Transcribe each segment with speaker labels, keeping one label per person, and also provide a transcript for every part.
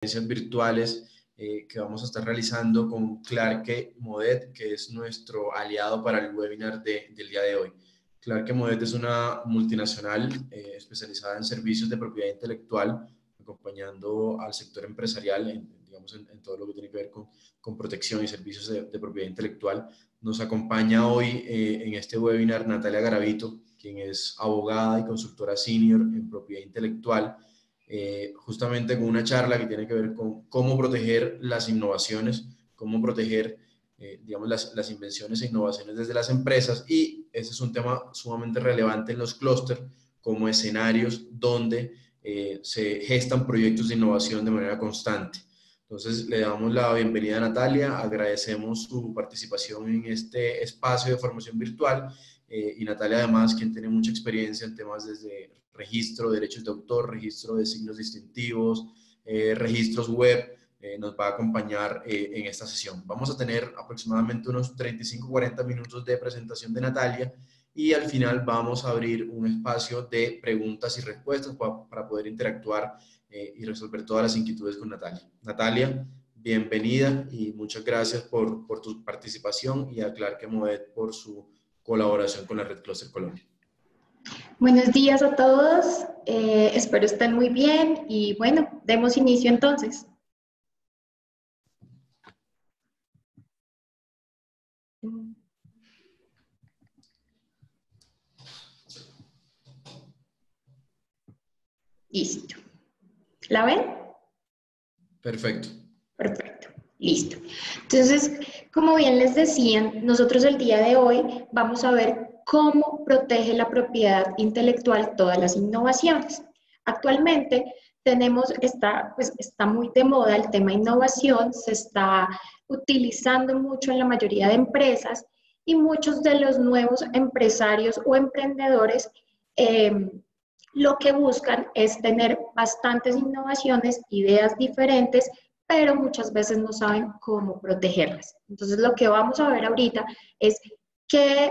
Speaker 1: virtuales que vamos a estar realizando con Clarke Modet, que es nuestro aliado para el webinar del día de hoy. Clarke Modet es una multinacional especializada en servicios de propiedad intelectual, acompañando al sector empresarial en todo lo que tiene que ver con protección y servicios de propiedad intelectual. Nos acompaña hoy en este webinar Natalia Garavito, quien es abogada y consultora senior en propiedad intelectual, justamente con una charla que tiene que ver con cómo proteger las innovaciones, cómo proteger digamos, las invenciones e innovaciones desde las empresas, y ese es un tema sumamente relevante en los clústeres como escenarios donde se gestan proyectos de innovación de manera constante. Entonces, le damos la bienvenida a Natalia, agradecemos su participación en este espacio de formación virtual, y Natalia además, quien tiene mucha experiencia en temas desde registro de derechos de autor, registro de signos distintivos, registros web, nos va a acompañar en esta sesión. Vamos a tener aproximadamente unos 35-40 minutos de presentación de Natalia y al final vamos a abrir un espacio de preguntas y respuestas para poder interactuar y resolver todas las inquietudes con Natalia. Natalia, bienvenida y muchas gracias por tu participación, y a Clarke Modet por su colaboración con la Red Clúster Colombia.
Speaker 2: Buenos días a todos, espero estén muy bien y bueno, demos inicio entonces. Listo. ¿La ven?
Speaker 1: Perfecto.
Speaker 2: Perfecto, listo. Entonces, como bien les decían, nosotros el día de hoy vamos a ver cómo protege la propiedad intelectual todas las innovaciones. Actualmente está muy de moda el tema innovación, se está utilizando mucho en la mayoría de empresas y muchos de los nuevos empresarios o emprendedores lo que buscan es tener bastantes innovaciones, ideas diferentes, pero muchas veces no saben cómo protegerlas. Entonces, lo que vamos a ver ahorita es qué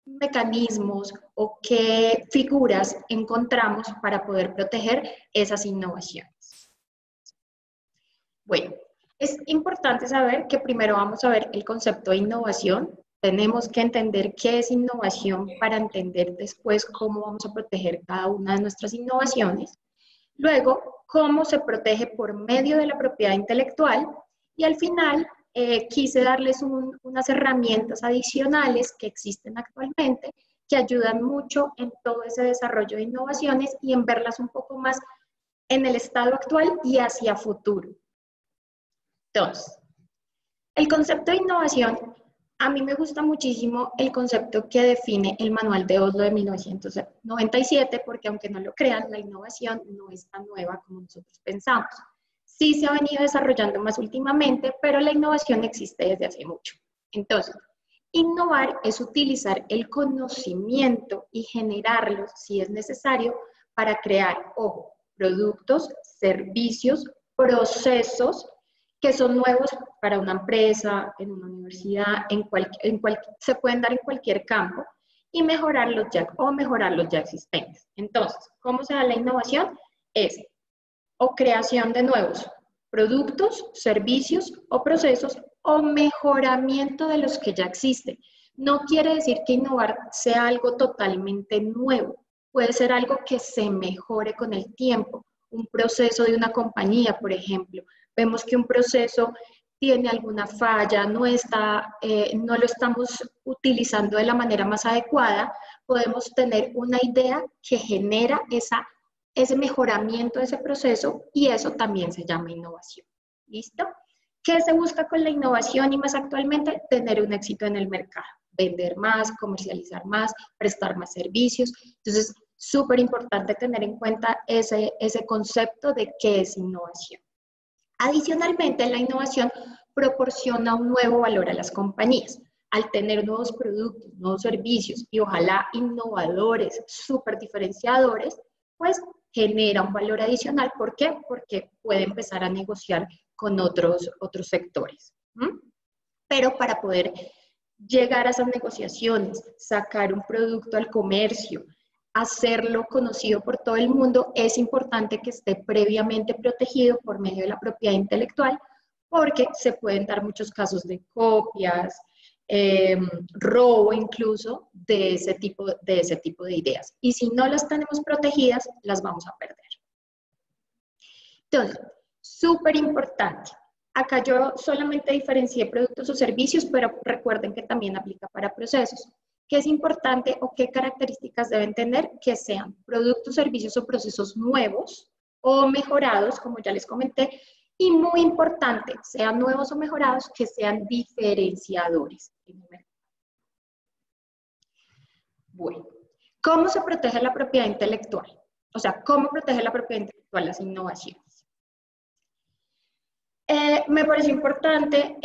Speaker 2: mecanismos o qué figuras encontramos para poder proteger esas innovaciones. Bueno, es importante saber que primero vamos a ver el concepto de innovación. Tenemos que entender qué es innovación para entender después cómo vamos a proteger cada una de nuestras innovaciones. Luego, cómo se protege por medio de la propiedad intelectual. Y al final, quise darles unas herramientas adicionales que existen actualmente que ayudan mucho en todo ese desarrollo de innovaciones y en verlas un poco más en el estado actual y hacia futuro. Entonces, el concepto de innovación, a mí me gusta muchísimo el concepto que define el Manual de Oslo de 1997, porque aunque no lo crean, la innovación no es tan nueva como nosotros pensamos. Sí se ha venido desarrollando más últimamente, pero la innovación existe desde hace mucho. Entonces, innovar es utilizar el conocimiento y generarlo, si es necesario, para crear, ojo, productos, servicios, procesos que son nuevos para una empresa, en una universidad, se pueden dar en cualquier campo, y mejorar los ya existentes. Entonces, ¿cómo se da la innovación? Es o creación de nuevos productos, servicios o procesos, o mejoramiento de los que ya existen. No quiere decir que innovar sea algo totalmente nuevo, puede ser algo que se mejore con el tiempo. Un proceso de una compañía, por ejemplo, vemos que un proceso tiene alguna falla, no lo estamos utilizando de la manera más adecuada, podemos tener una idea que genera ese mejoramiento de ese proceso, y eso también se llama innovación. ¿Listo? ¿Qué se busca con la innovación y más actualmente? Tener un éxito en el mercado, vender más, comercializar más, prestar más servicios. Entonces, súper importante tener en cuenta ese concepto de qué es innovación. Adicionalmente, la innovación proporciona un nuevo valor a las compañías. Al tener nuevos productos, nuevos servicios y ojalá innovadores, súper diferenciadores, pues genera un valor adicional. ¿Por qué? Porque puede empezar a negociar con otros sectores. Pero para poder llegar a esas negociaciones, sacar un producto al comercio, hacerlo conocido por todo el mundo, es importante que esté previamente protegido por medio de la propiedad intelectual, porque se pueden dar muchos casos de copias, robo incluso de ese tipo de ideas. Y si no las tenemos protegidas, las vamos a perder. Entonces, súper importante. Acá yo solamente diferencié productos o servicios, pero recuerden que también aplica para procesos. ¿Qué es importante o qué características deben tener? Que sean productos, servicios o procesos nuevos o mejorados, como ya les comenté, y muy importante, sean nuevos o mejorados, que sean diferenciadores en el mercado. Bueno, ¿cómo se protege la propiedad intelectual? O sea, ¿cómo protege la propiedad intelectual las innovaciones? Me pareció importante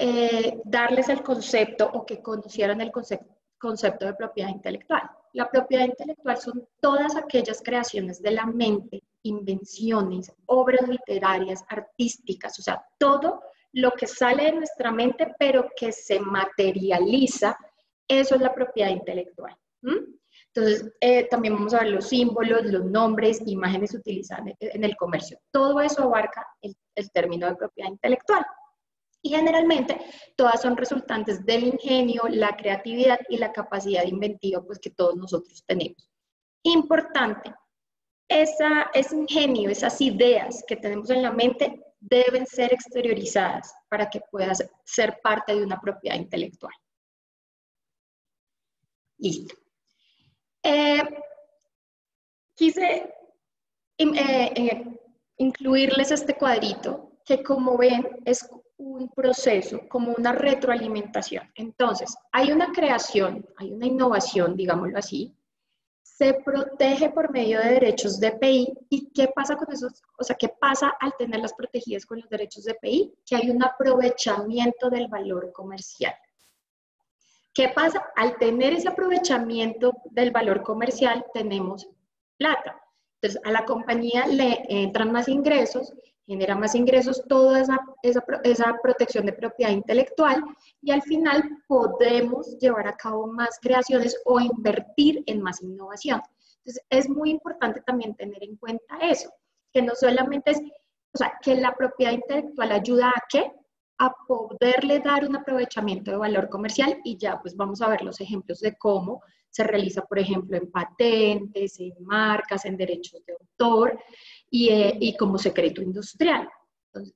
Speaker 2: darles el concepto o que conocieran el concepto de propiedad intelectual. La propiedad intelectual son todas aquellas creaciones de la mente, invenciones, obras literarias, artísticas, o sea, todo lo que sale de nuestra mente pero que se materializa, eso es la propiedad intelectual. Entonces, también vamos a ver los símbolos, los nombres, imágenes utilizadas en el comercio. Todo eso abarca el término de propiedad intelectual. Y generalmente todas son resultantes del ingenio, la creatividad y la capacidad inventiva pues, que todos nosotros tenemos. Importante, ese ingenio, esas ideas que tenemos en la mente deben ser exteriorizadas para que puedan ser parte de una propiedad intelectual. Listo. Quise incluirles este cuadrito que, como ven, es un proceso, como una retroalimentación. Entonces, hay una creación, hay una innovación, digámoslo así, se protege por medio de derechos de PI. ¿Y qué pasa con eso? O sea, ¿qué pasa al tenerlas protegidas con los derechos de PI? Que hay un aprovechamiento del valor comercial. ¿Qué pasa? Al tener ese aprovechamiento del valor comercial, tenemos plata. Entonces, a la compañía le entran más ingresos, genera más ingresos, toda esa protección de propiedad intelectual, y al final podemos llevar a cabo más creaciones o invertir en más innovación. Entonces, es muy importante también tener en cuenta eso, que no solamente es, o sea, que la propiedad intelectual ayuda a ¿qué? A poderle dar un aprovechamiento de valor comercial, y ya pues vamos a ver los ejemplos de cómo se realiza, por ejemplo, en patentes, en marcas, en derechos de autor y como secreto industrial. Entonces,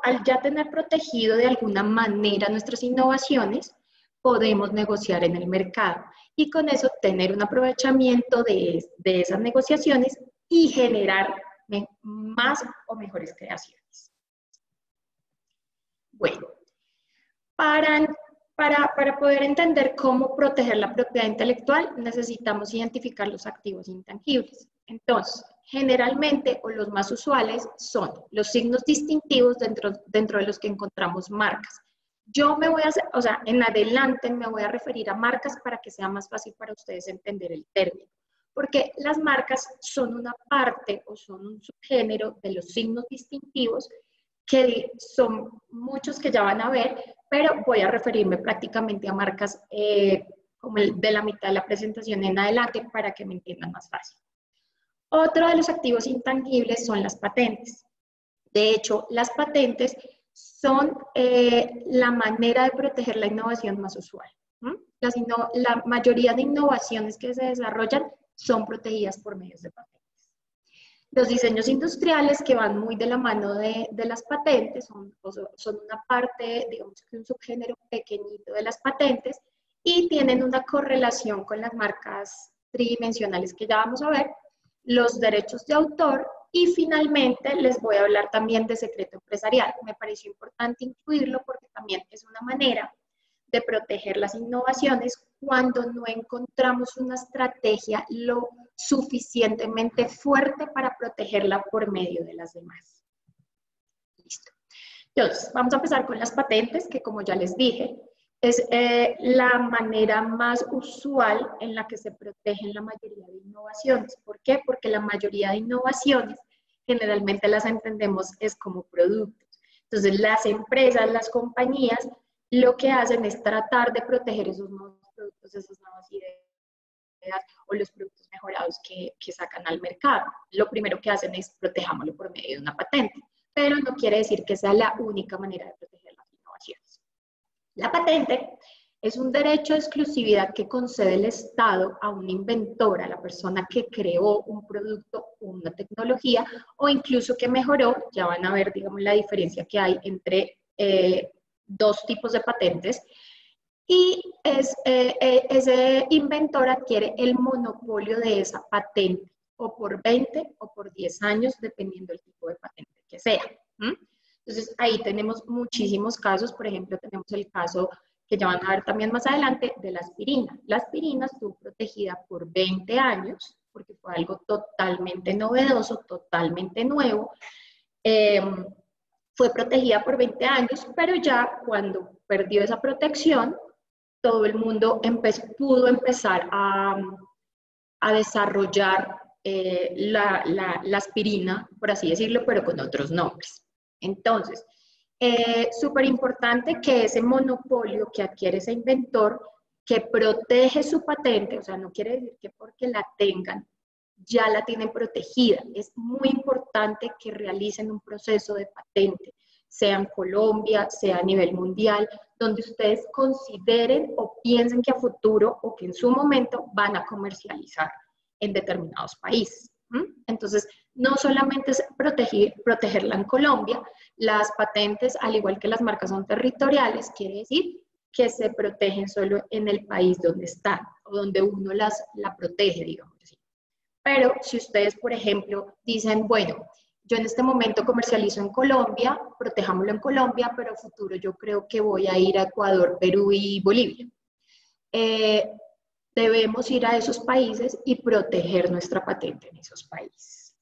Speaker 2: al ya tener protegido de alguna manera nuestras innovaciones, podemos negociar en el mercado y con eso tener un aprovechamiento de esas negociaciones y generar más o mejores creaciones. Bueno, para poder entender cómo proteger la propiedad intelectual, necesitamos identificar los activos intangibles. Entonces, generalmente, o los más usuales, son los signos distintivos dentro de los que encontramos marcas. Yo me voy a hacer, o sea, en adelante me voy a referir a marcas para que sea más fácil para ustedes entender el término. Porque las marcas son una parte o son un subgénero de los signos distintivos, que son muchos que ya van a ver, pero voy a referirme prácticamente a marcas como de la mitad de la presentación en adelante para que me entiendan más fácil. Otro de los activos intangibles son las patentes. De hecho, las patentes son la manera de proteger la innovación más usual. La mayoría de innovaciones que se desarrollan son protegidas por medios de patentes. Los diseños industriales, que van muy de la mano de las patentes, son una parte, digamos que un subgénero pequeñito de las patentes, y tienen una correlación con las marcas tridimensionales que ya vamos a ver, los derechos de autor, y finalmente les voy a hablar también de secreto empresarial. Me pareció importante incluirlo porque también es una manera de proteger las innovaciones cuando no encontramos una estrategia lo suficientemente fuerte para protegerla por medio de las demás. Listo. Entonces, vamos a empezar con las patentes, que como ya les dije, es la manera más usual en la que se protegen la mayoría de innovaciones. ¿Por qué? Porque la mayoría de innovaciones generalmente las entendemos es como productos. Entonces, las empresas, las compañías, lo que hacen es tratar de proteger esos nuevos productos, esas nuevas ideas, búsquedas o los productos mejorados que sacan al mercado. Lo primero que hacen es protejámoslo por medio de una patente, pero no quiere decir que sea la única manera de proteger las innovaciones. La patente es un derecho de exclusividad que concede el Estado a un inventor, a la persona que creó un producto, una tecnología o incluso que mejoró. Ya van a ver, digamos, la diferencia que hay entre dos tipos de patentes. Y ese inventor adquiere el monopolio de esa patente, o por 20 o por 10 años, dependiendo del tipo de patente que sea. Entonces, ahí tenemos muchísimos casos. Por ejemplo, tenemos el caso que ya van a ver también más adelante de la aspirina. La aspirina estuvo protegida por 20 años, porque fue algo totalmente novedoso, totalmente nuevo. Fue protegida por 20 años, pero ya cuando perdió esa protección, todo el mundo pudo empezar a desarrollar la aspirina, por así decirlo, pero con otros nombres. Entonces, súper importante que ese monopolio que adquiere ese inventor, que protege su patente, o sea, no quiere decir que porque la tengan, ya la tienen protegida. Es muy importante que realicen un proceso de patente, sea en Colombia, sea a nivel mundial, donde ustedes consideren o piensen que a futuro o que en su momento van a comercializar en determinados países. Entonces, no solamente es protegerla en Colombia, las patentes, al igual que las marcas, son territoriales, quiere decir que se protegen solo en el país donde están o donde uno la protege, digamos así. Pero si ustedes, por ejemplo, dicen, bueno, yo en este momento comercializo en Colombia, protejámoslo en Colombia, pero a futuro yo creo que voy a ir a Ecuador, Perú y Bolivia. Debemos ir a esos países y proteger nuestra patente en esos países.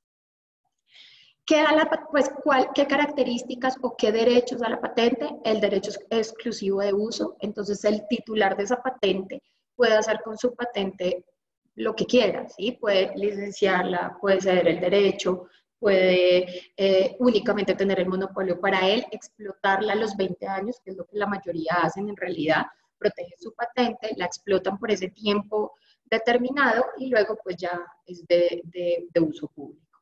Speaker 2: ¿Qué características o qué derechos da la patente? El derecho exclusivo de uso. Entonces, el titular de esa patente puede hacer con su patente lo que quiera, ¿sí? Puede licenciarla, puede ceder el derecho, puede únicamente tener el monopolio para él, explotarla a los 20 años, que es lo que la mayoría hacen en realidad, protegen su patente, la explotan por ese tiempo determinado y luego pues ya es de uso público.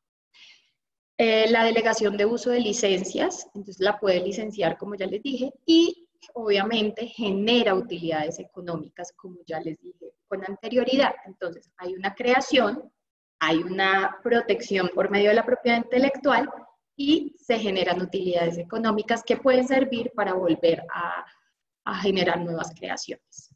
Speaker 2: La delegación de uso de licencias, entonces la puede licenciar como ya les dije y obviamente genera utilidades económicas como ya les dije con anterioridad. Entonces hay una creación, hay una protección por medio de la propiedad intelectual y se generan utilidades económicas que pueden servir para volver a generar nuevas creaciones.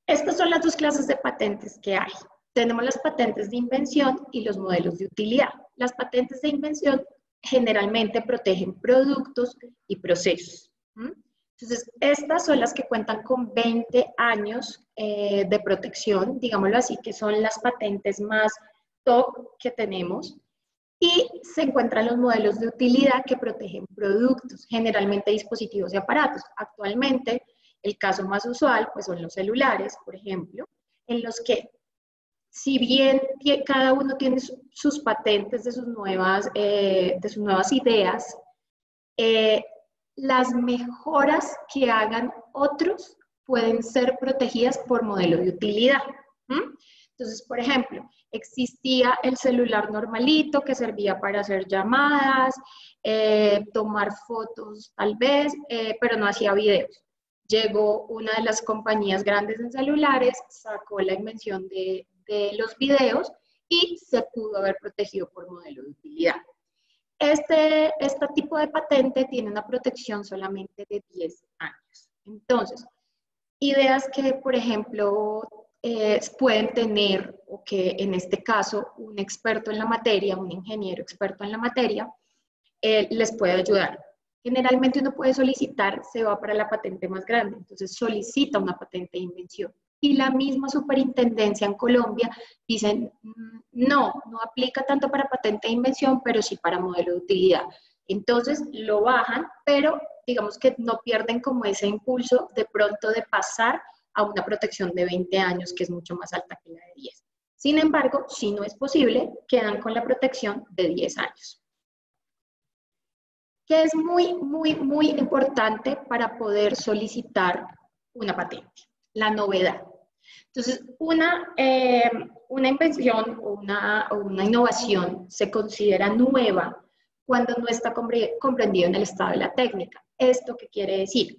Speaker 2: Estas son las dos clases de patentes que hay. Tenemos las patentes de invención y los modelos de utilidad. Las patentes de invención generalmente protegen productos y procesos. Entonces, estas son las que cuentan con 20 años de protección, digámoslo así, que son las patentes más top que tenemos. Y se encuentran los modelos de utilidad que protegen productos, generalmente dispositivos y aparatos. Actualmente, el caso más usual pues son los celulares, por ejemplo, en los que si bien cada uno tiene sus patentes de sus nuevas ideas, las mejoras que hagan otros pueden ser protegidas por modelo de utilidad. Entonces, por ejemplo, existía el celular normalito que servía para hacer llamadas, tomar fotos tal vez, pero no hacía videos. Llegó una de las compañías grandes en celulares, sacó la invención de los videos y se pudo haber protegido por modelo de utilidad. Este tipo de patente tiene una protección solamente de 10 años. Entonces, ideas que, por ejemplo, pueden tener, o que en este caso un experto en la materia, un ingeniero experto en la materia, les puede ayudar. Generalmente uno puede solicitar, se va para la patente más grande, entonces solicita una patente de invención. Y la misma superintendencia en Colombia dicen, no aplica tanto para patente de invención, pero sí para modelo de utilidad. Entonces lo bajan, pero digamos que no pierden como ese impulso de pronto de pasar a una protección de 20 años, que es mucho más alta que la de 10. Sin embargo, si no es posible, quedan con la protección de 10 años. Que es muy, muy, muy importante para poder solicitar una patente. La novedad. Entonces, una invención o una innovación se considera nueva cuando no está comprendido en el estado de la técnica. ¿Esto qué quiere decir?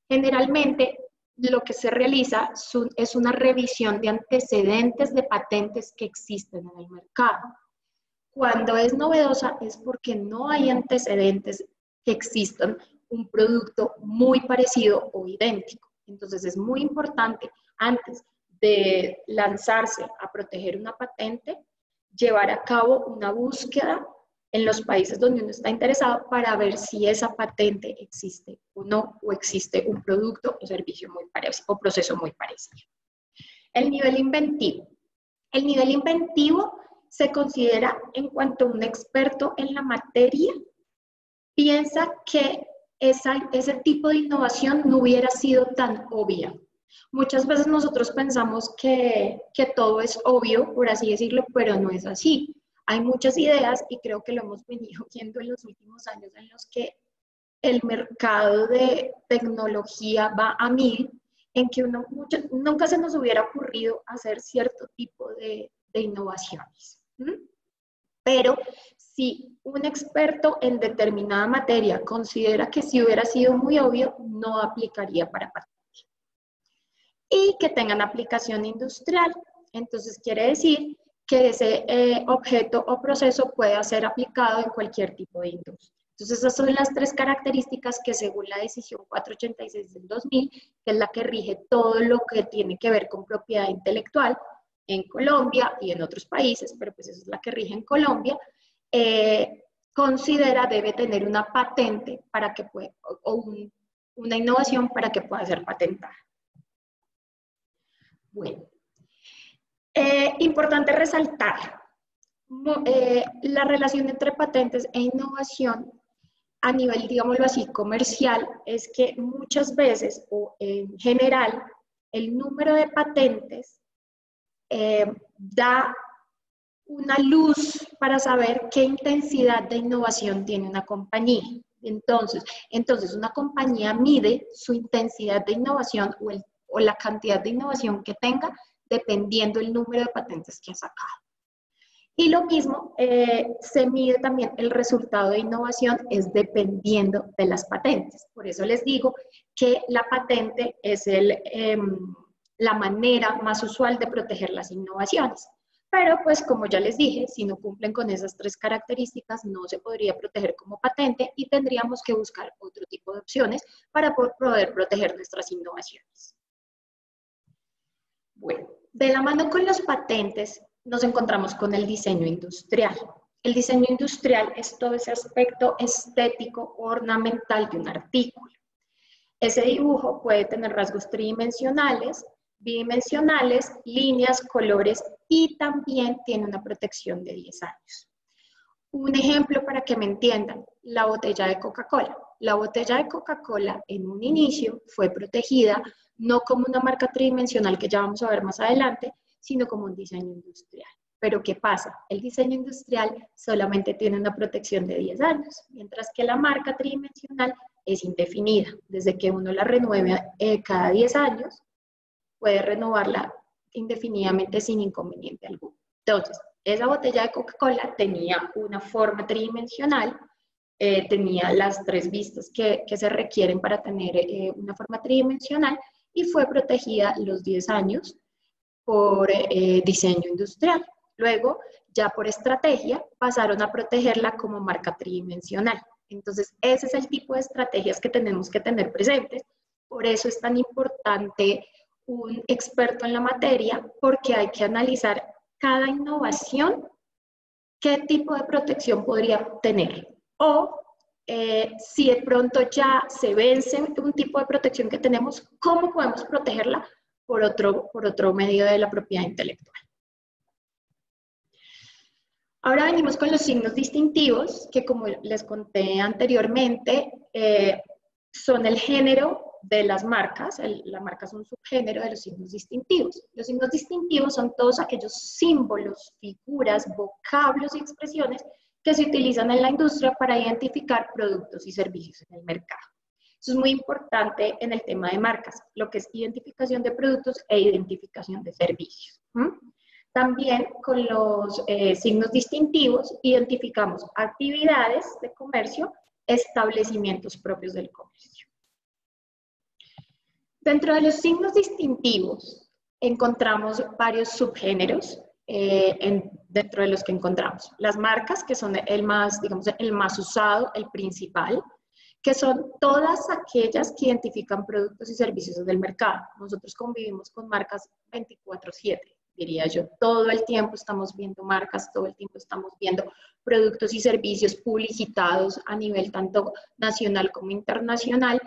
Speaker 2: Generalmente, lo que se realiza es una revisión de antecedentes de patentes que existen en el mercado. Cuando es novedosa es porque no hay antecedentes que existan un producto muy parecido o idéntico. Entonces es muy importante, antes de lanzarse a proteger una patente, llevar a cabo una búsqueda en los países donde uno está interesado para ver si esa patente existe o no, o existe un producto o servicio muy parecido o proceso muy parecido. El nivel inventivo. El nivel inventivo se considera en cuanto un experto en la materia piensa que ese tipo de innovación no hubiera sido tan obvia. Muchas veces nosotros pensamos que todo es obvio, por así decirlo, pero no es así. Hay muchas ideas y creo que lo hemos venido viendo en los últimos años en los que el mercado de tecnología va a mil, en que nunca se nos hubiera ocurrido hacer cierto tipo de innovaciones. Pero si un experto en determinada materia considera que si hubiera sido muy obvio, no aplicaría para patente. Y que tengan aplicación industrial. Entonces quiere decir que ese objeto o proceso pueda ser aplicado en cualquier tipo de industria. Entonces esas son las tres características que según la decisión 486 del 2000, que es la que rige todo lo que tiene que ver con propiedad intelectual en Colombia y en otros países, pero pues esa es la que rige en Colombia, considera debe tener una patente para que pueda, una innovación para que pueda ser patentada. Bueno, importante resaltar la relación entre patentes e innovación a nivel, digámoslo así, comercial, es que muchas veces o en general el número de patentes da una luz para saber qué intensidad de innovación tiene una compañía. Entonces una compañía mide su intensidad de innovación o la cantidad de innovación que tenga dependiendo del número de patentes que ha sacado. Y lo mismo se mide también el resultado de innovación es dependiendo de las patentes. Por eso les digo que la patente es la manera más usual de proteger las innovaciones. Pero pues como ya les dije, si no cumplen con esas tres características no se podría proteger como patente y tendríamos que buscar otro tipo de opciones para poder proteger nuestras innovaciones. Bueno, de la mano con los patentes nos encontramos con el diseño industrial. El diseño industrial es todo ese aspecto estético, ornamental de un artículo. Ese dibujo puede tener rasgos tridimensionales, bidimensionales, líneas, colores y también tiene una protección de 10 años. Un ejemplo para que me entiendan, la botella de Coca-Cola. La botella de Coca-Cola en un inicio fue protegida no como una marca tridimensional que ya vamos a ver más adelante, sino como un diseño industrial. Pero ¿qué pasa? El diseño industrial solamente tiene una protección de 10 años, mientras que la marca tridimensional es indefinida. Desde que uno la renueve cada 10 años, puede renovarla indefinidamente sin inconveniente alguno. Entonces, esa botella de Coca-Cola tenía una forma tridimensional, tenía las tres vistas que se requieren para tener una forma tridimensional y fue protegida los 10 años por diseño industrial. Luego, ya por estrategia, pasaron a protegerla como marca tridimensional. Entonces, ese es el tipo de estrategias que tenemos que tener presentes. Por eso es tan importante un experto en la materia, porque hay que analizar cada innovación, qué tipo de protección podría tener. O si de pronto ya se vence un tipo de protección que tenemos, ¿cómo podemos protegerla por otro medio de la propiedad intelectual? Ahora venimos con los signos distintivos, que como les conté anteriormente, son el género de las marcas. La marca es un subgénero de los signos distintivos. Los signos distintivos son todos aquellos símbolos, figuras, vocablos y expresiones que se utilizan en la industria para identificar productos y servicios en el mercado. Eso es muy importante en el tema de marcas, lo que es identificación de productos e identificación de servicios. También con los signos distintivos identificamos actividades de comercio, establecimientos propios del comercio. Dentro de los signos distintivos encontramos varios subgéneros dentro de los que encontramos las marcas, que son el más, digamos, el más usado, el principal, que son todas aquellas que identifican productos y servicios del mercado. Nosotros convivimos con marcas 24/7, diría yo. Todo el tiempo estamos viendo marcas, todo el tiempo estamos viendo productos y servicios publicitados a nivel tanto nacional como internacional.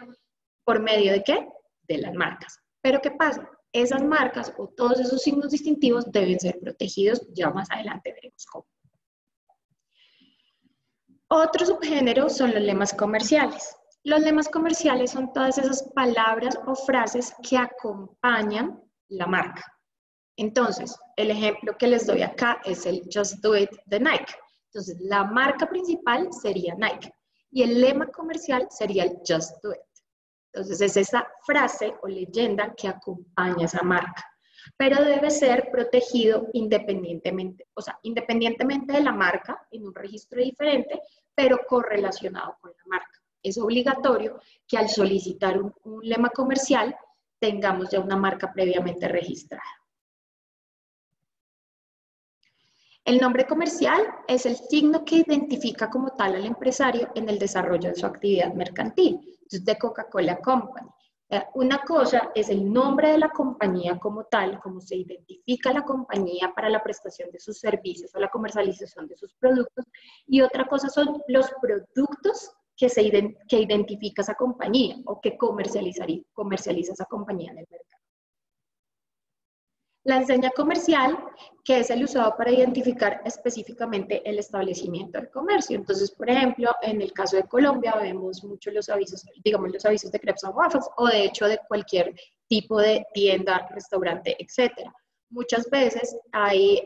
Speaker 2: ¿Por medio de qué? De las marcas. Pero ¿qué pasa? Esas marcas o todos esos signos distintivos deben ser protegidos. Ya más adelante veremos cómo. Otro subgénero son los lemas comerciales. Los lemas comerciales son todas esas palabras o frases que acompañan la marca. Entonces, el ejemplo que les doy acá es el Just Do It de Nike. Entonces, la marca principal sería Nike y el lema comercial sería el Just Do It. Entonces, es esa frase o leyenda que acompaña a esa marca, pero debe ser protegido independientemente, o sea, independientemente de la marca, en un registro diferente, pero correlacionado con la marca. Es obligatorio que al solicitar un lema comercial tengamos ya una marca previamente registrada. El nombre comercial es el signo que identifica como tal al empresario en el desarrollo de su actividad mercantil. Entonces, de Coca-Cola Company. Una cosa es el nombre de la compañía como tal, como se identifica la compañía para la prestación de sus servicios o la comercialización de sus productos, y otra cosa son los productos que identifica esa compañía o que comercializa esa compañía en el mercado. La enseña comercial, que es el usado para identificar específicamente el establecimiento del comercio. Entonces, por ejemplo, en el caso de Colombia vemos mucho los avisos, digamos los avisos de Crepes and Waffles o de hecho de cualquier tipo de tienda, restaurante, etc. Muchas veces hay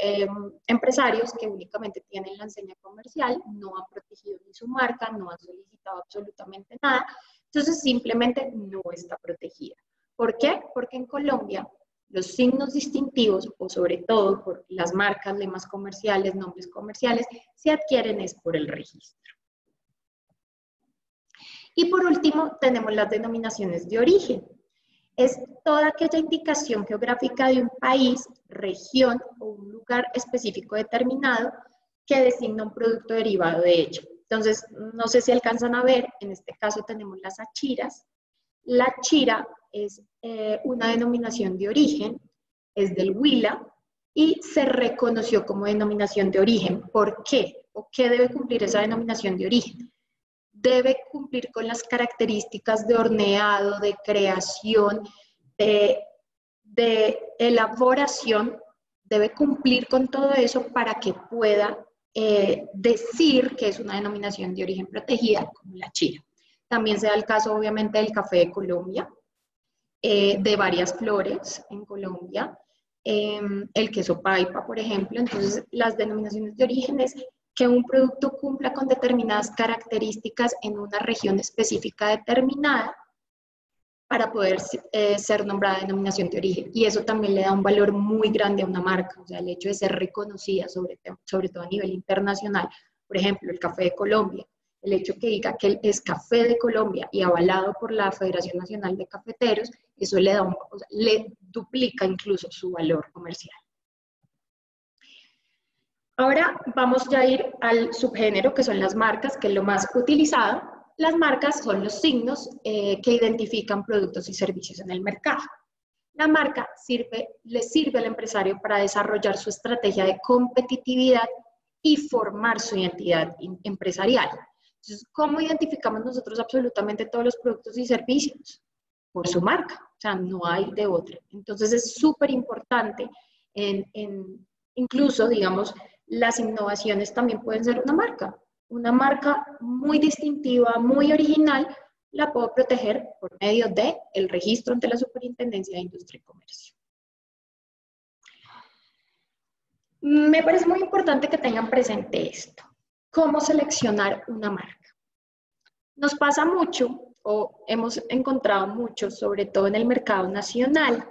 Speaker 2: empresarios que únicamente tienen la enseña comercial, no han protegido ni su marca, no han solicitado absolutamente nada, entonces simplemente no está protegida. ¿Por qué? Porque en Colombia los signos distintivos, o sobre todo por las marcas, lemas comerciales, nombres comerciales, se adquieren es por el registro. Y por último, tenemos las denominaciones de origen. Es toda aquella indicación geográfica de un país, región o un lugar específico determinado que designa un producto derivado de ello. Entonces, no sé si alcanzan a ver, en este caso tenemos las achiras. La chira es una denominación de origen, es del Huila y se reconoció como denominación de origen. ¿Por qué? ¿O qué debe cumplir esa denominación de origen? Debe cumplir con las características de horneado, de creación, de elaboración, debe cumplir con todo eso para que pueda decir que es una denominación de origen protegida como la chira. También se da el caso, obviamente, del café de Colombia, de varias flores en Colombia, el queso paipa, por ejemplo. Entonces, las denominaciones de origen es que un producto cumpla con determinadas características en una región específica determinada para poder ser nombrada denominación de origen. Y eso también le da un valor muy grande a una marca, o sea, el hecho de ser reconocida, sobre todo a nivel internacional. Por ejemplo, el café de Colombia. El hecho que diga que es café de Colombia y avalado por la Federación Nacional de Cafeteros, eso le duplica incluso su valor comercial. Ahora vamos ya a ir al subgénero, que son las marcas, que es lo más utilizado. Las marcas son los signos que identifican productos y servicios en el mercado. La marca le sirve al empresario para desarrollar su estrategia de competitividad y formar su identidad empresarial. Entonces, ¿cómo identificamos nosotros absolutamente todos los productos y servicios? Por su marca, o sea, no hay de otra. Entonces, es súper importante, incluso, digamos, las innovaciones también pueden ser una marca muy distintiva, muy original, la puedo proteger por medio del registro ante la Superintendencia de Industria y Comercio. Me parece muy importante que tengan presente esto. ¿Cómo seleccionar una marca? Nos pasa mucho, o hemos encontrado mucho, sobre todo en el mercado nacional,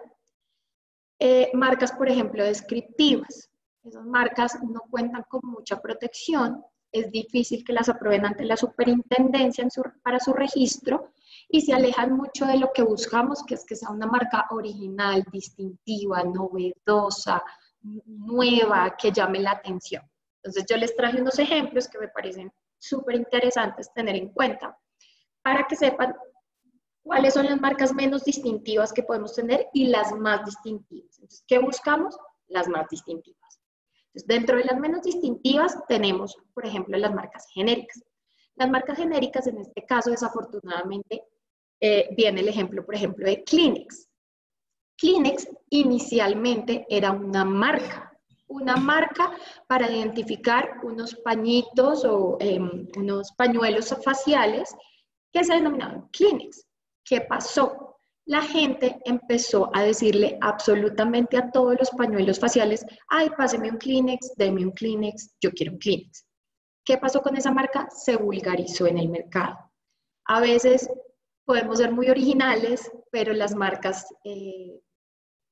Speaker 2: marcas, por ejemplo, descriptivas. Esas marcas no cuentan con mucha protección, es difícil que las aprueben ante la superintendencia para su registro y se alejan mucho de lo que buscamos, que es que sea una marca original, distintiva, novedosa, nueva, que llame la atención. Entonces yo les traje unos ejemplos que me parecen súper interesantes tener en cuenta para que sepan cuáles son las marcas menos distintivas que podemos tener y las más distintivas. Entonces, ¿qué buscamos? Las más distintivas. Entonces, dentro de las menos distintivas tenemos, por ejemplo, las marcas genéricas. Las marcas genéricas, en este caso, desafortunadamente, viene el ejemplo, por ejemplo, de Kleenex. Kleenex inicialmente era una marca para identificar unos pañitos o unos pañuelos faciales que se denominaban Kleenex. ¿Qué pasó? La gente empezó a decirle absolutamente a todos los pañuelos faciales, ay, páseme un Kleenex, deme un Kleenex, yo quiero un Kleenex. ¿Qué pasó con esa marca? Se vulgarizó en el mercado. A veces podemos ser muy originales, pero las marcas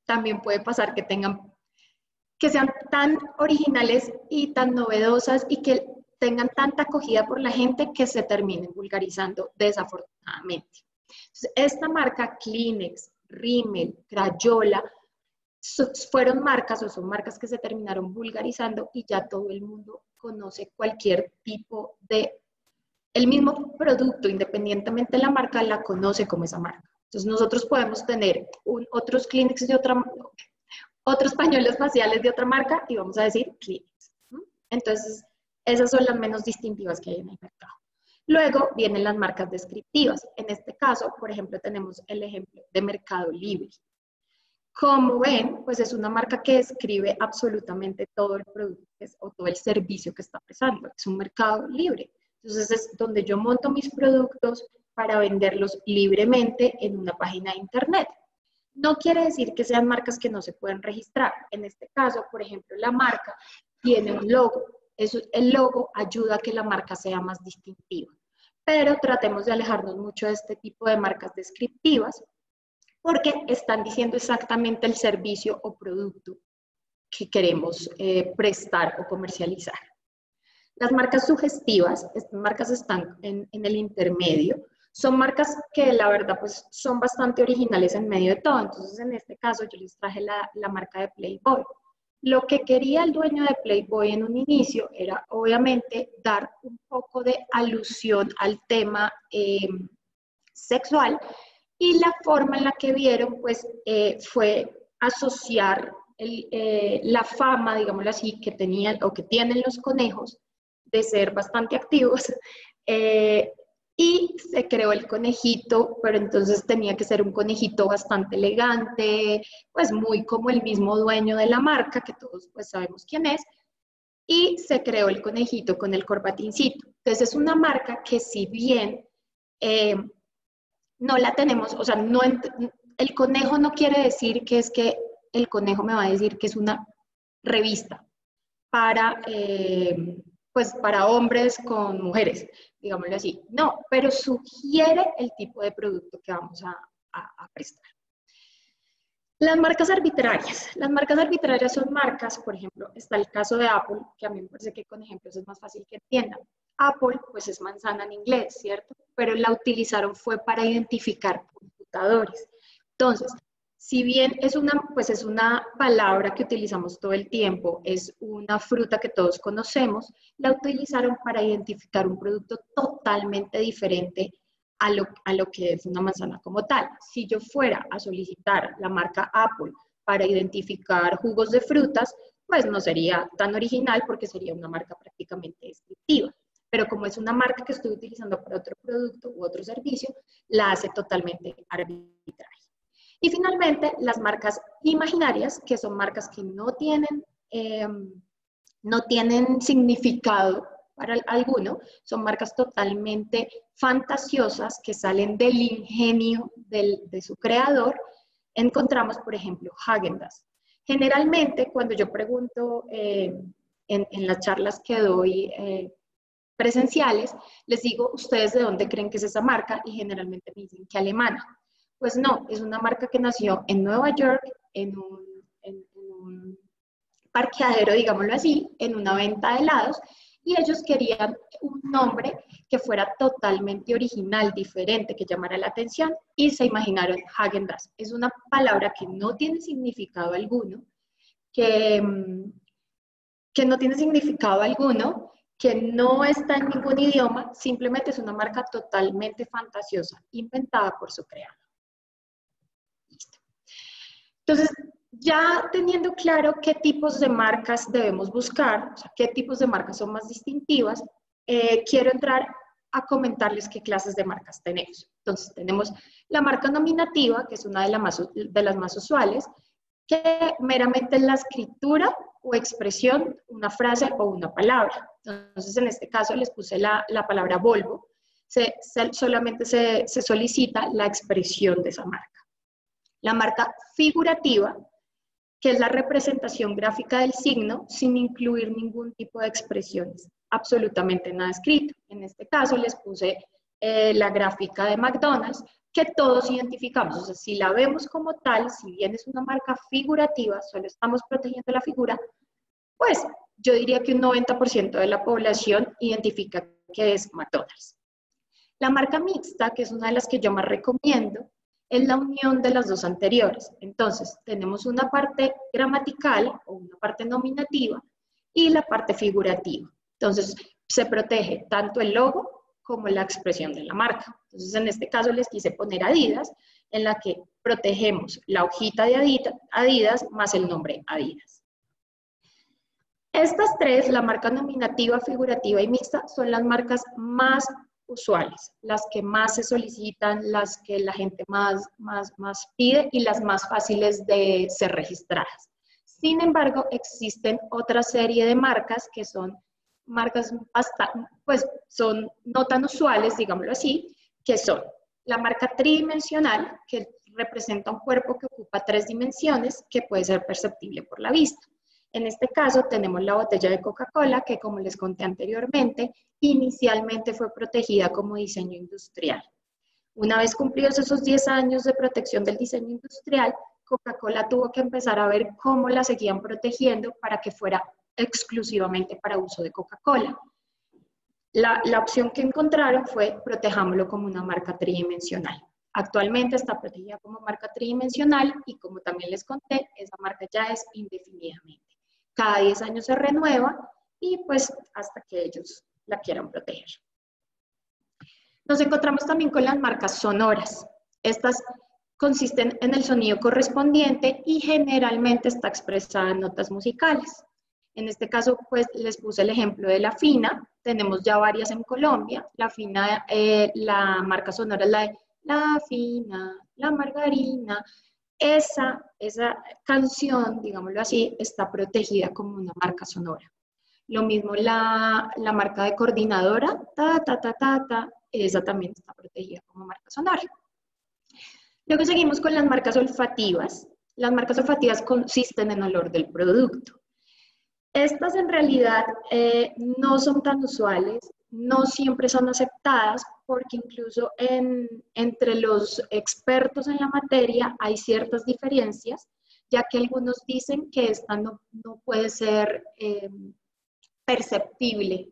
Speaker 2: también puede pasar que sean tan originales y tan novedosas y que tengan tanta acogida por la gente que se terminen vulgarizando desafortunadamente. Entonces, esta marca Kleenex, Rimmel, Crayola, fueron marcas o son marcas que se terminaron vulgarizando y ya todo el mundo conoce cualquier tipo el mismo producto, independientemente de la marca, la conoce como esa marca. Entonces nosotros podemos tener otros Kleenex de otros pañuelos faciales de otra marca y vamos a decir Kleenex. Entonces, esas son las menos distintivas que hay en el mercado. Luego vienen las marcas descriptivas. En este caso, por ejemplo, tenemos el ejemplo de Mercado Libre. Como ven, pues es una marca que describe absolutamente todo el producto o todo el servicio que está prestando. Es un mercado libre. Entonces es donde yo monto mis productos para venderlos libremente en una página de internet. No quiere decir que sean marcas que no se pueden registrar. En este caso, por ejemplo, la marca tiene un logo. El logo ayuda a que la marca sea más distintiva. Pero tratemos de alejarnos mucho de este tipo de marcas descriptivas porque están diciendo exactamente el servicio o producto que queremos prestar o comercializar. Las marcas sugestivas, estas marcas están en el intermedio, son marcas que la verdad pues son bastante originales en medio de todo. Entonces en este caso yo les traje la marca de Playboy. Lo que quería el dueño de Playboy en un inicio era obviamente dar un poco de alusión al tema sexual y la forma en la que vieron pues fue asociar la fama, digámoslo así, que tenían o que tienen los conejos de ser bastante activos y se creó el conejito, pero entonces tenía que ser un conejito bastante elegante, pues muy como el mismo dueño de la marca, que todos pues sabemos quién es, y se creó el conejito con el corbatincito. Entonces es una marca que si bien no la tenemos, o sea, el conejo no quiere decir que es que el conejo me va a decir que es una revista para pues para hombres con mujeres, digámoslo así. No, pero sugiere el tipo de producto que vamos a prestar. Las marcas arbitrarias. Las marcas arbitrarias son marcas, por ejemplo, está el caso de Apple, que a mí me parece que con ejemplos es más fácil que entiendan. Apple, pues es manzana en inglés, ¿cierto? Pero la utilizaron fue para identificar computadores. Entonces, si bien pues es una palabra que utilizamos todo el tiempo, es una fruta que todos conocemos, la utilizaron para identificar un producto totalmente diferente a lo que es una manzana como tal. Si yo fuera a solicitar la marca Apple para identificar jugos de frutas, pues no sería tan original porque sería una marca prácticamente descriptiva. Pero como es una marca que estoy utilizando para otro producto u otro servicio, la hace totalmente arbitraria. Y finalmente, las marcas imaginarias, que son marcas que no tienen significado para alguno, son marcas totalmente fantasiosas que salen del ingenio de su creador. Encontramos, por ejemplo, Häagen-Dazs. Generalmente, cuando yo pregunto en las charlas que doy presenciales, les digo, ¿ustedes de dónde creen que es esa marca? Y generalmente me dicen que alemana. Pues no, es una marca que nació en Nueva York, en un parqueadero, digámoslo así, en una venta de helados, y ellos querían un nombre que fuera totalmente original, diferente, que llamara la atención, y se imaginaron Häagen-Dazs. Es una palabra que no tiene significado alguno, que, que no tiene significado alguno, que no está en ningún idioma, simplemente es una marca totalmente fantasiosa, inventada por su creador. Listo. Entonces, ya teniendo claro qué tipos de marcas debemos buscar, o sea, qué tipos de marcas son más distintivas, quiero entrar a comentarles qué clases de marcas tenemos. Entonces, tenemos la marca nominativa, que es una de las más usuales, que meramente es la escritura o expresión, una frase o una palabra. Entonces, en este caso les puse la palabra Volvo. Solamente se solicita la expresión de esa marca. La marca figurativa, que es la representación gráfica del signo sin incluir ningún tipo de expresiones, absolutamente nada escrito. En este caso les puse la gráfica de McDonald's, que todos identificamos. O sea, si la vemos como tal, si bien es una marca figurativa, solo estamos protegiendo la figura, pues yo diría que un 90% de la población identifica que es McDonald's. La marca mixta, que es una de las que yo más recomiendo, es la unión de las dos anteriores. Entonces, tenemos una parte gramatical o una parte nominativa y la parte figurativa. Entonces, se protege tanto el logo como la expresión de la marca. Entonces, en este caso les quise poner Adidas, en la que protegemos la hojita de Adidas más el nombre Adidas. Estas tres, la marca nominativa, figurativa y mixta, son las marcas más usuales, las que más se solicitan, las que la gente más pide y las más fáciles de ser registradas. Sin embargo, existen otra serie de marcas que son marcas son no tan usuales, digámoslo así, que son la marca tridimensional, que representa un cuerpo que ocupa 3 dimensiones, que puede ser perceptible por la vista. En este caso tenemos la botella de Coca-Cola, que como les conté anteriormente, inicialmente fue protegida como diseño industrial. Una vez cumplidos esos 10 años de protección del diseño industrial, Coca-Cola tuvo que empezar a ver cómo la seguían protegiendo para que fuera exclusivamente para uso de Coca-Cola. La opción que encontraron fue protejámoslo como una marca tridimensional. Actualmente está protegida como marca tridimensional y como también les conté, esa marca ya es indefinidamente. Cada 10 años se renueva y pues hasta que ellos la quieran proteger. Nos encontramos también con las marcas sonoras. Estas consisten en el sonido correspondiente y generalmente está expresada en notas musicales. En este caso, pues les puse el ejemplo de La Fina. Tenemos ya varias en Colombia. La Fina, la marca sonora es la de La Fina, la margarina. Esa canción, digámoslo así, está protegida como una marca sonora. Lo mismo la marca de coordinadora, esa también está protegida como marca sonora. Luego seguimos con las marcas olfativas. Las marcas olfativas consisten en olor del producto. Estas en realidad no son tan usuales, no siempre son aceptadas, porque incluso entre los expertos en la materia hay ciertas diferencias, ya que algunos dicen que esta no puede ser perceptible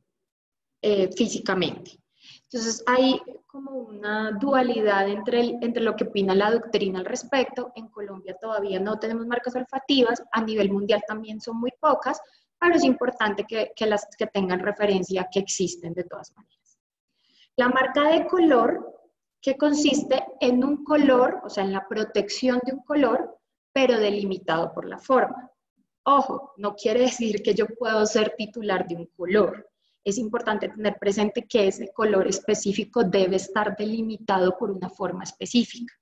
Speaker 2: físicamente. Entonces hay como una dualidad entre lo que opina la doctrina al respecto. En Colombia todavía no tenemos marcas olfativas, a nivel mundial también son muy pocas, pero es importante que tengan referencia que existen de todas maneras. La marca de color, que consiste en un color, o sea, en la protección de un color, pero delimitado por la forma. Ojo, no quiere decir que yo puedo ser titular de un color. Es importante tener presente que ese color específico debe estar delimitado por una forma específica.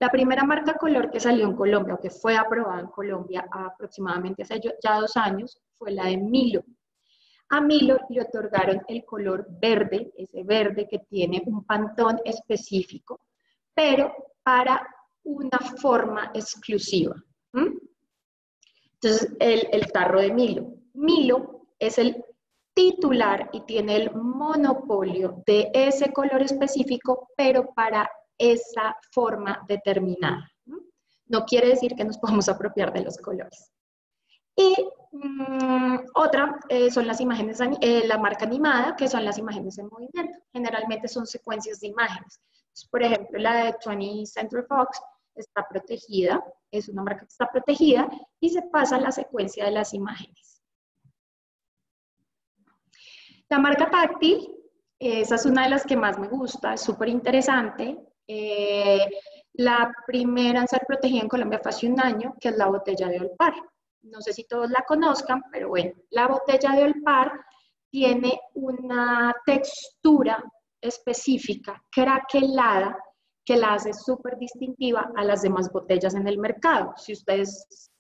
Speaker 2: La primera marca color que salió en Colombia, o que fue aprobada en Colombia aproximadamente hace ya 2 años, fue la de Milo. A Milo le otorgaron el color verde, ese verde que tiene un pantón específico, pero para una forma exclusiva. Entonces, el tarro de Milo. Milo es el titular y tiene el monopolio de ese color específico, pero para esa forma determinada. No quiere decir que nos podamos apropiar de los colores. Y otra son las imágenes, la marca animada, que son las imágenes en movimiento. Generalmente son secuencias de imágenes. Entonces, por ejemplo, la de 20th Century Fox está protegida, es una marca que está protegida y se pasa a la secuencia de las imágenes. La marca táctil, esa es una de las que más me gusta, es súper interesante. La primera en ser protegida en Colombia fue hace un año, que es la botella de Olpar. No sé si todos la conozcan, pero bueno, la botella de Olpar tiene una textura específica, craquelada, que la hace súper distintiva a las demás botellas en el mercado. Si ustedes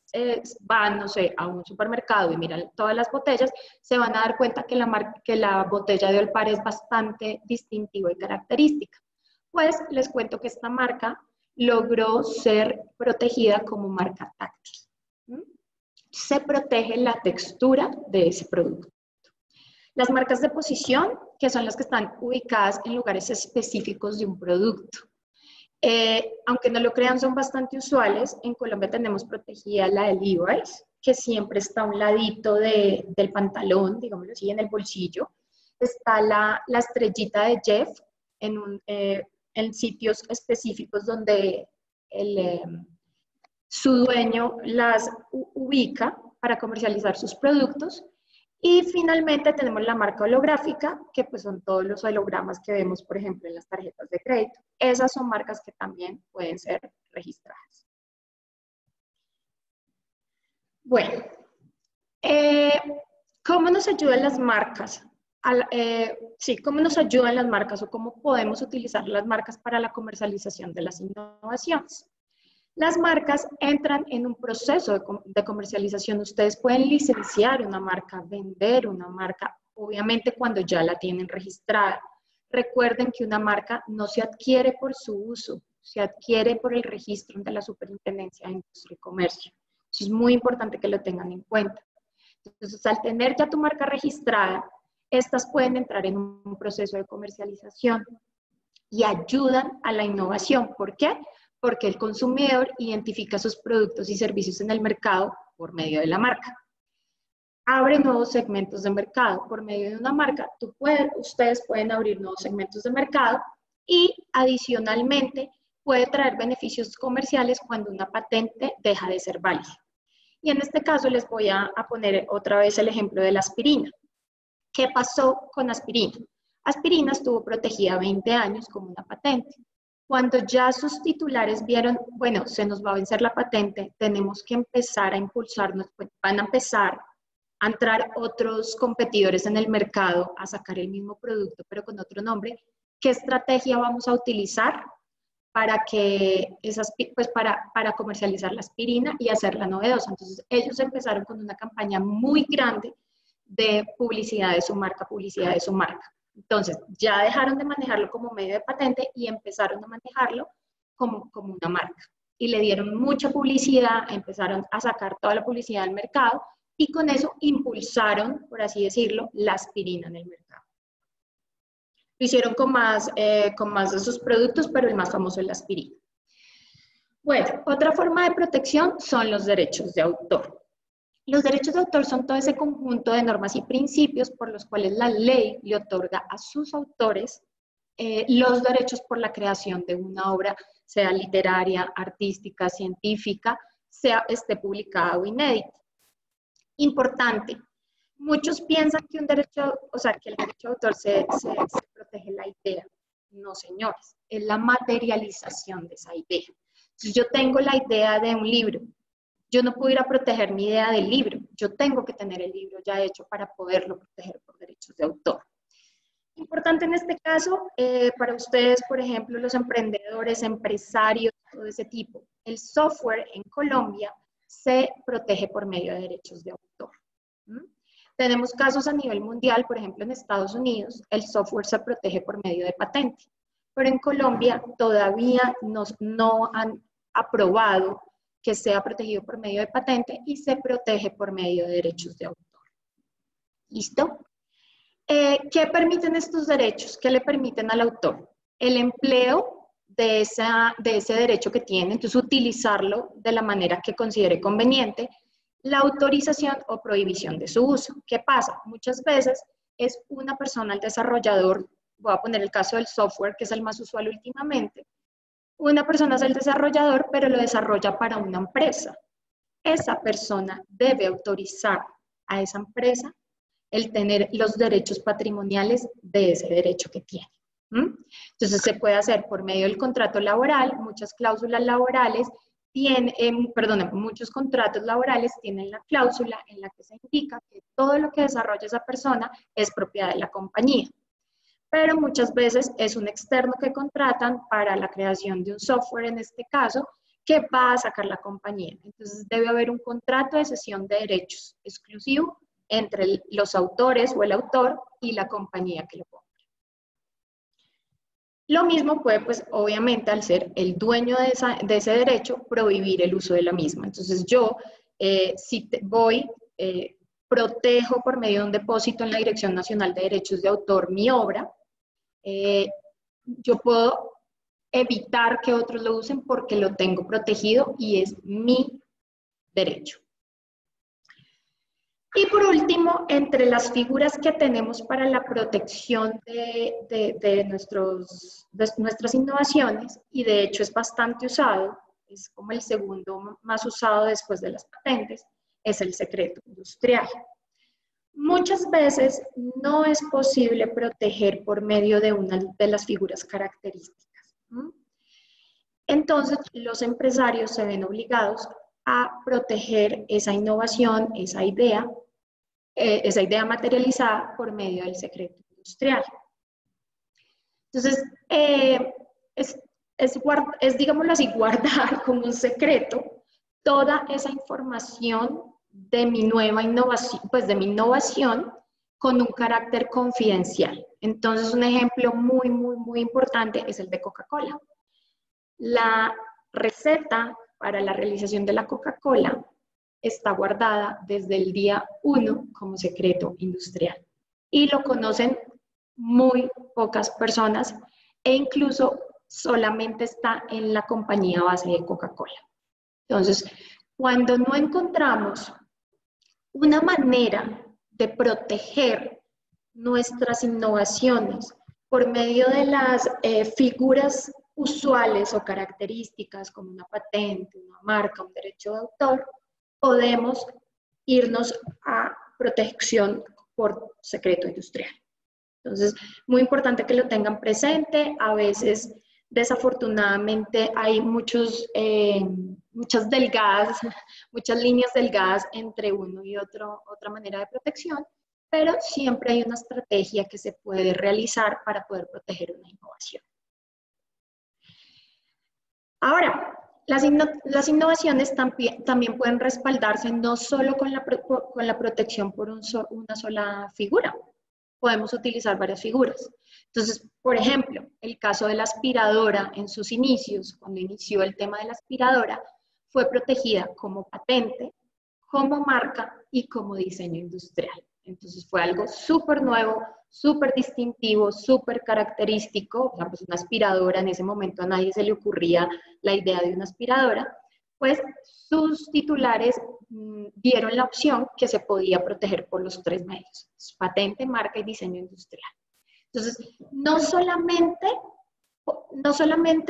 Speaker 2: van, no sé, a un supermercado y miran todas las botellas, se van a dar cuenta que la botella de Olpar es bastante distintiva y característica. Pues les cuento que esta marca logró ser protegida como marca táctil. Se protege la textura de ese producto. Las marcas de posición, que son las que están ubicadas en lugares específicos de un producto. Aunque no lo crean, son bastante usuales. En Colombia tenemos protegida la de Levi's, que siempre está a un ladito del pantalón, digámoslo así, en el bolsillo. Está la estrellita de Jeff en sitios específicos donde su dueño las ubica para comercializar sus productos. Y finalmente tenemos la marca holográfica, que pues son todos los hologramas que vemos, por ejemplo, en las tarjetas de crédito. Esas son marcas que también pueden ser registradas. Bueno, ¿cómo nos ayudan las marcas? ¿Cómo nos ayudan las marcas o cómo podemos utilizar las marcas para la comercialización de las innovaciones? Las marcas entran en un proceso de comercialización. Ustedes pueden licenciar una marca, vender una marca, obviamente cuando ya la tienen registrada. Recuerden que una marca no se adquiere por su uso, se adquiere por el registro de la Superintendencia de Industria y Comercio. Eso es muy importante que lo tengan en cuenta. Entonces, al tener ya tu marca registrada, estas pueden entrar en un proceso de comercialización y ayudan a la innovación. ¿Por qué? Porque el consumidor identifica sus productos y servicios en el mercado por medio de la marca. Abre nuevos segmentos de mercado. Por medio de una marca, ustedes pueden abrir nuevos segmentos de mercado y adicionalmente puede traer beneficios comerciales cuando una patente deja de ser válida. Y en este caso les voy a poner otra vez el ejemplo de la aspirina. ¿Qué pasó con aspirina? Aspirina estuvo protegida 20 años como una patente. Cuando ya sus titulares vieron, bueno, se nos va a vencer la patente, tenemos que empezar a impulsarnos, van a empezar a entrar otros competidores en el mercado a sacar el mismo producto, pero con otro nombre. ¿Qué estrategia vamos a utilizar para para comercializar la aspirina y hacerla novedosa? Entonces, ellos empezaron con una campaña muy grande de publicidad de su marca, Entonces, ya dejaron de manejarlo como medio de patente y empezaron a manejarlo como una marca. Y le dieron mucha publicidad, empezaron a sacar toda la publicidad del mercado y con eso impulsaron, por así decirlo, la aspirina en el mercado. Lo hicieron con más de sus productos, pero el más famoso es la aspirina. Bueno, otra forma de protección son los derechos de autor. Los derechos de autor son todo ese conjunto de normas y principios por los cuales la ley le otorga a sus autores los derechos por la creación de una obra, sea literaria, artística, científica, esté publicada o inédita. Importante, muchos piensan que el derecho de autor se protege la idea. No, señores, es la materialización de esa idea. Si yo tengo la idea de un libro, yo no puedo ir a proteger mi idea del libro. Yo tengo que tener el libro ya hecho para poderlo proteger por derechos de autor. Importante en este caso, para ustedes, por ejemplo, los emprendedores, empresarios, todo ese tipo. El software en Colombia se protege por medio de derechos de autor. Tenemos casos a nivel mundial, por ejemplo, en Estados Unidos, el software se protege por medio de patente. Pero en Colombia todavía no han aprobado que sea protegido por medio de patente y se protege por medio de derechos de autor. ¿Listo? ¿Qué permiten estos derechos? ¿Qué le permiten al autor? El empleo de ese derecho que tiene, entonces utilizarlo de la manera que considere conveniente, la autorización o prohibición de su uso. ¿Qué pasa? Muchas veces es una persona, el desarrollador, voy a poner el caso del software, que es el más usual últimamente, una persona es el desarrollador, pero lo desarrolla para una empresa. Esa persona debe autorizar a esa empresa el tener los derechos patrimoniales de ese derecho que tiene. Entonces se puede hacer por medio del contrato laboral, muchas cláusulas laborales muchos contratos laborales tienen la cláusula en la que se indica que todo lo que desarrolla esa persona es propiedad de la compañía. Pero muchas veces es un externo que contratan para la creación de un software, en este caso, que va a sacar la compañía. Entonces debe haber un contrato de cesión de derechos exclusivo entre los autores o el autor y la compañía que lo compra. Lo mismo puede, pues, obviamente, al ser el dueño de ese derecho, prohibir el uso de la misma. Entonces yo, protejo por medio de un depósito en la Dirección Nacional de Derechos de Autor mi obra, yo puedo evitar que otros lo usen porque lo tengo protegido y es mi derecho. Y por último, entre las figuras que tenemos para la protección de nuestras innovaciones, y de hecho es bastante usado, es como el segundo más usado después de las patentes, es el secreto industrial. Muchas veces no es posible proteger por medio de una de las figuras características. Entonces, los empresarios se ven obligados a proteger esa innovación, esa idea materializada por medio del secreto industrial. Entonces, digámoslo así, guardar como un secreto toda esa información de mi nueva innovación, pues de mi innovación con un carácter confidencial. Entonces, un ejemplo muy, muy, muy importante es el de Coca-Cola. La receta para la realización de la Coca-Cola está guardada desde el día 1 como secreto industrial. Y lo conocen muy pocas personas e incluso solamente está en la compañía base de Coca-Cola. Entonces, cuando no encontramos una manera de proteger nuestras innovaciones por medio de las figuras usuales o características como una patente, una marca, un derecho de autor, podemos irnos a protección por secreto industrial. Entonces, muy importante que lo tengan presente. A veces, desafortunadamente, hay muchas líneas delgadas entre uno y otra manera de protección, pero siempre hay una estrategia que se puede realizar para poder proteger una innovación. Ahora, las innovaciones también pueden respaldarse no solo con la protección por una sola figura. Podemos utilizar varias figuras. Entonces, por ejemplo, el caso de la aspiradora en sus inicios, cuando inició el tema de la aspiradora, fue protegida como patente, como marca y como diseño industrial. Entonces fue algo súper nuevo, súper distintivo, súper característico. O sea, pues una aspiradora, en ese momento a nadie se le ocurría la idea de una aspiradora, pues sus titulares vieron la opción que se podía proteger por los 3 medios: patente, marca y diseño industrial. Entonces, no solamente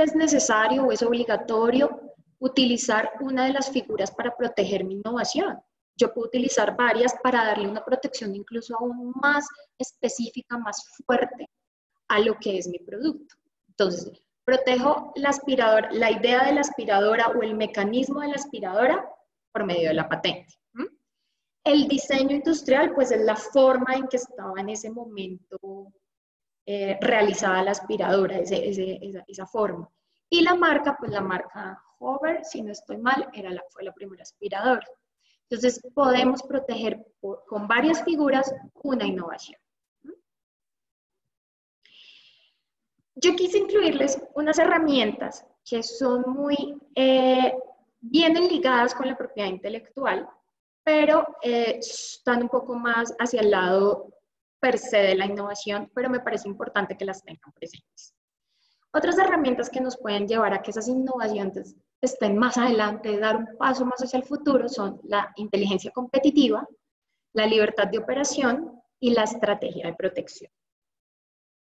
Speaker 2: es necesario o es obligatorio utilizar una de las figuras para proteger mi innovación. Yo puedo utilizar varias para darle una protección incluso aún más específica, más fuerte a lo que es mi producto. Entonces, protejo la idea de la aspiradora o el mecanismo de la aspiradora por medio de la patente. El diseño industrial, pues es la forma en que estaba en ese momento realizada la aspiradora, esa forma. Y la marca, pues la marca Hover, si no estoy mal, fue la primera aspiradora. Entonces, podemos proteger con varias figuras una innovación. Yo quise incluirles unas herramientas que son vienen ligadas con la propiedad intelectual, pero están un poco más hacia el lado per se de la innovación, pero me parece importante que las tengan presentes. Otras herramientas que nos pueden llevar a que esas innovaciones estén más adelante, dar un paso más hacia el futuro, son la inteligencia competitiva, la libertad de operación y la estrategia de protección.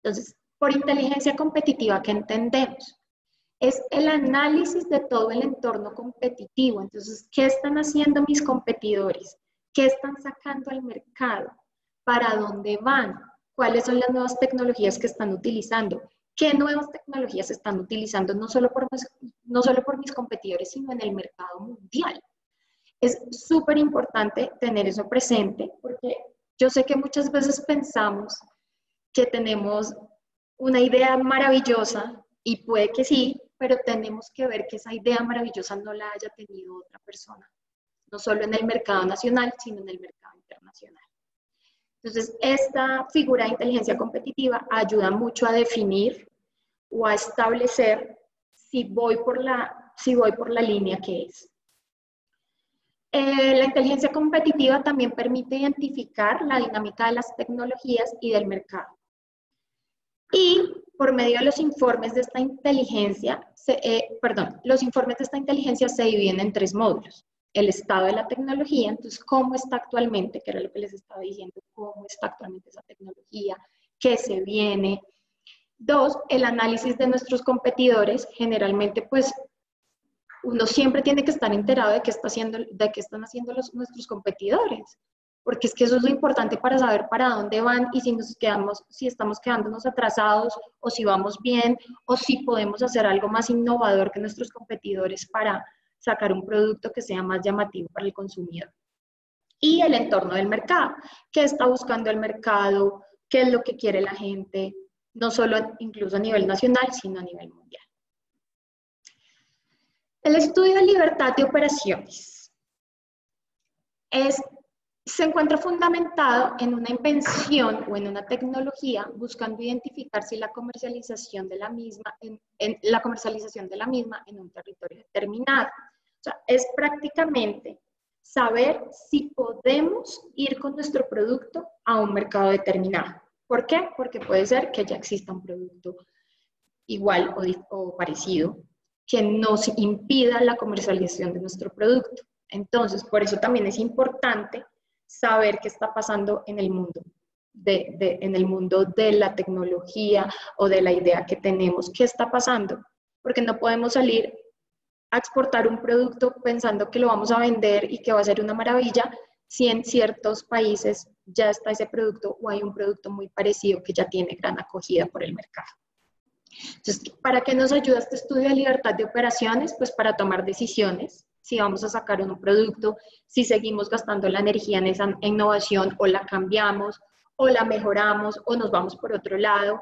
Speaker 2: Entonces, por inteligencia competitiva, ¿qué entendemos? Es el análisis de todo el entorno competitivo. Entonces, ¿qué están haciendo mis competidores? ¿Qué están sacando al mercado? ¿Para dónde van? ¿Cuáles son las nuevas tecnologías que están utilizando? ¿Qué nuevas tecnologías están utilizando no solo por mis competidores, sino en el mercado mundial? Es súper importante tener eso presente porque yo sé que muchas veces pensamos que tenemos una idea maravillosa y puede que sí, pero tenemos que ver que esa idea maravillosa no la haya tenido otra persona, no solo en el mercado nacional, sino en el mercado internacional. Entonces, esta figura de inteligencia competitiva ayuda mucho a definir o a establecer si voy por la línea que es. La inteligencia competitiva también permite identificar la dinámica de las tecnologías y del mercado. Y por medio de los informes de esta inteligencia, los informes de esta inteligencia se dividen en 3 módulos. El estado de la tecnología, entonces cómo está actualmente, que era lo que les estaba diciendo, cómo está actualmente esa tecnología, qué se viene. 2, el análisis de nuestros competidores. Generalmente, pues, uno siempre tiene que estar enterado de qué están haciendo nuestros competidores, porque es que eso es lo importante para saber para dónde van y si estamos quedándonos atrasados o si vamos bien o si podemos hacer algo más innovador que nuestros competidores para sacar un producto que sea más llamativo para el consumidor. Y el entorno del mercado, qué está buscando el mercado, qué es lo que quiere la gente, no solo incluso a nivel nacional, sino a nivel mundial. El estudio de libertad de operaciones se encuentra fundamentado en una invención o en una tecnología buscando identificar si la comercialización de la misma en un territorio determinado. O sea, es prácticamente saber si podemos ir con nuestro producto a un mercado determinado. ¿Por qué? Porque puede ser que ya exista un producto igual o parecido que nos impida la comercialización de nuestro producto. Entonces, por eso también es importante saber qué está pasando en el mundo, en el mundo de la tecnología o de la idea que tenemos. ¿Qué está pasando? Porque no podemos salir a exportar un producto pensando que lo vamos a vender y que va a ser una maravilla si en ciertos países ya está ese producto o hay un producto muy parecido que ya tiene gran acogida por el mercado. Entonces, ¿para qué nos ayuda este estudio de libertad de operaciones? Pues para tomar decisiones, si vamos a sacar un producto, si seguimos gastando la energía en esa innovación o la cambiamos o la mejoramos o nos vamos por otro lado,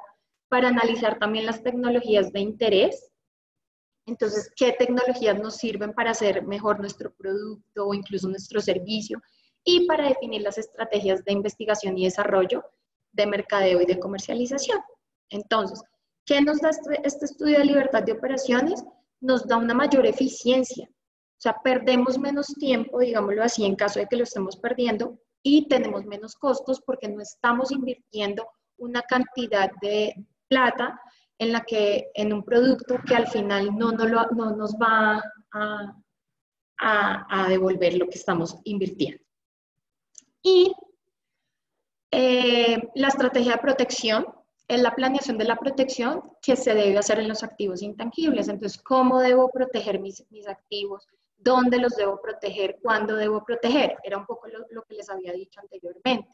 Speaker 2: para analizar también las tecnologías de interés. Entonces, ¿qué tecnologías nos sirven para hacer mejor nuestro producto o incluso nuestro servicio? Y para definir las estrategias de investigación y desarrollo, de mercadeo y de comercialización. Entonces, ¿qué nos da este estudio de libertad de operaciones? Nos da una mayor eficiencia. O sea, perdemos menos tiempo, digámoslo así, en caso de que lo estemos perdiendo, y tenemos menos costos porque no estamos invirtiendo una cantidad de plata en un producto que al final no nos va a devolver lo que estamos invirtiendo. Y la estrategia de protección es la planeación de la protección que se debe hacer en los activos intangibles. Entonces, ¿cómo debo proteger mis activos? ¿Dónde los debo proteger? ¿Cuándo debo proteger? Era un poco lo que les había dicho anteriormente.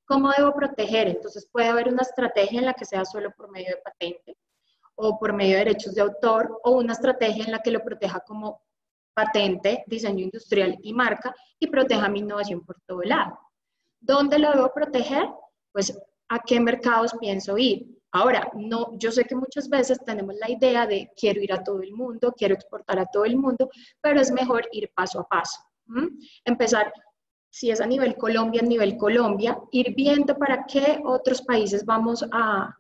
Speaker 2: ¿Cómo debo proteger? Entonces, puede haber una estrategia en la que sea solo por medio de patente o por medio de derechos de autor, o una estrategia en la que lo proteja como patente, diseño industrial y marca, y proteja mi innovación por todo lado. ¿Dónde lo debo proteger? Pues, ¿a qué mercados pienso ir? Ahora, yo sé que muchas veces tenemos la idea de quiero ir a todo el mundo, quiero exportar a todo el mundo, pero es mejor ir paso a paso. Empezar, si es a nivel Colombia, ir viendo para qué otros países vamos a